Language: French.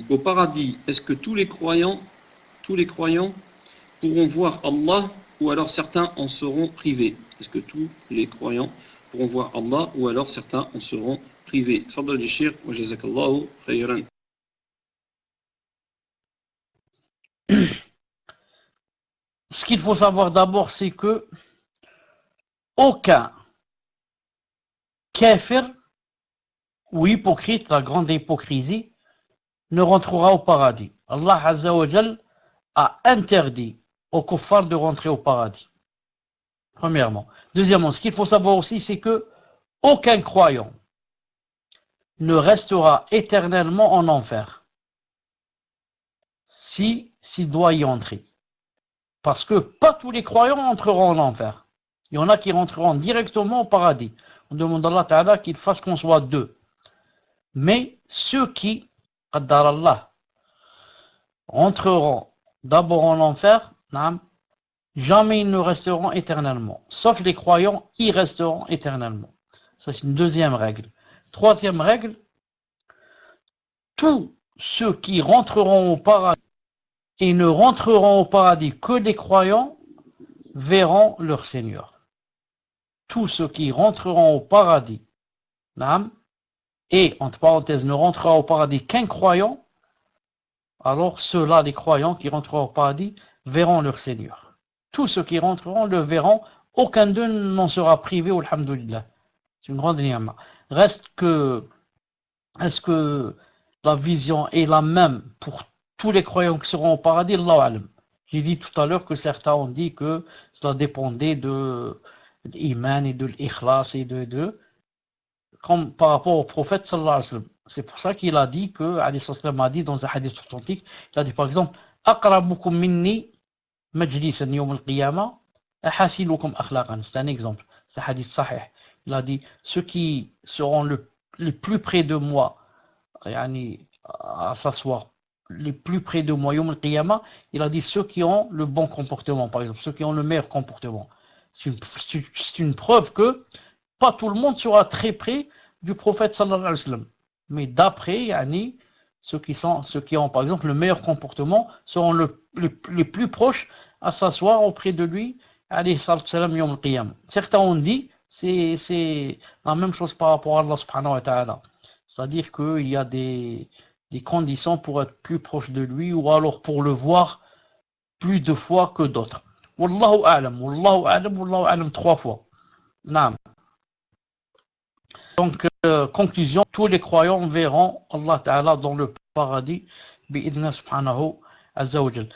Au paradis, est-ce que tous les croyants pourront voir Allah ou alors certains en seront privés? Est-ce que tous les croyants pourront voir Allah ou alors certains en seront privés? Tfaddal Sheikh wa jazakallahu khayran. Ce qu'il faut savoir d'abord, c'est que aucun kafir ou hypocrite, la grande hypocrisie, ne rentrera au paradis. Allah Azza wa Jal a interdit aux kuffars de rentrer au paradis. Premièrement. Deuxièmement, ce qu'il faut savoir aussi, c'est que aucun croyant ne restera éternellement en enfer s'il doit y entrer. Parce que pas tous les croyants entreront en enfer. Il y en a qui rentreront directement au paradis. On demande à Allah Ta'ala qu'il fasse qu'on soit deux. Mais ceux qui, qaddar Allah, entreront d'abord en enfer, jamais ils ne resteront éternellement. Sauf les croyants, ils resteront éternellement. Ça, c'est une deuxième règle. Troisième règle, tous ceux qui rentreront au paradis et ne rentreront au paradis que les croyants verront leur Seigneur. Tous ceux qui rentreront au paradis, et, entre parenthèses, ne rentrera au paradis qu'un croyant, alors ceux-là, les croyants qui rentreront au paradis, verront leur Seigneur. Tous ceux qui rentreront le verront, aucun d'eux n'en sera privé, alhamdoulilah. C'est une grande ni'ma. Reste que, est-ce que la vision est la même pour tous les croyants qui seront au paradis? Allahu alam. J'ai dit tout à l'heure que certains ont dit que cela dépendait de l'iman et de l'ikhlas et comme par rapport au prophète sallallahu alayhi wa sallam. C'est pour ça qu'il a dit que, alayhi sallam a dit dans un hadith authentique, il a dit par exemple, aqrabukum minni majlisan yawm al-qiyamah, ahasilukum akhlaqan. C'est un exemple. C'est un hadith sahih. Il a dit, ceux qui seront les plus près de moi, à s'asseoir, les plus près de moi, yawm al-qiyamah, il a dit ceux qui ont le bon comportement, par exemple, ceux qui ont le meilleur comportement. C'est une preuve que pas tout le monde sera très près du prophète sallallahu alayhi wa sallam. Mais d'après, ceux qui ont par exemple le meilleur comportement seront les plus proches à s'asseoir auprès de lui, alayhi sallam yawm al-qiyamah. Certains ont dit, c'est la même chose par rapport à Allah subhanahu wa ta'ala. C'est-à-dire qu'il y a des conditions pour être plus proche de lui ou alors pour le voir plus de fois que d'autres. Wallahu a'lam, wallahu a'lam, wallahu a'lam 3 fois. Naam. Donc, conclusion, tous les croyants verront Allah Ta'ala dans le paradis, bi'idna subhanahu azza wa jal.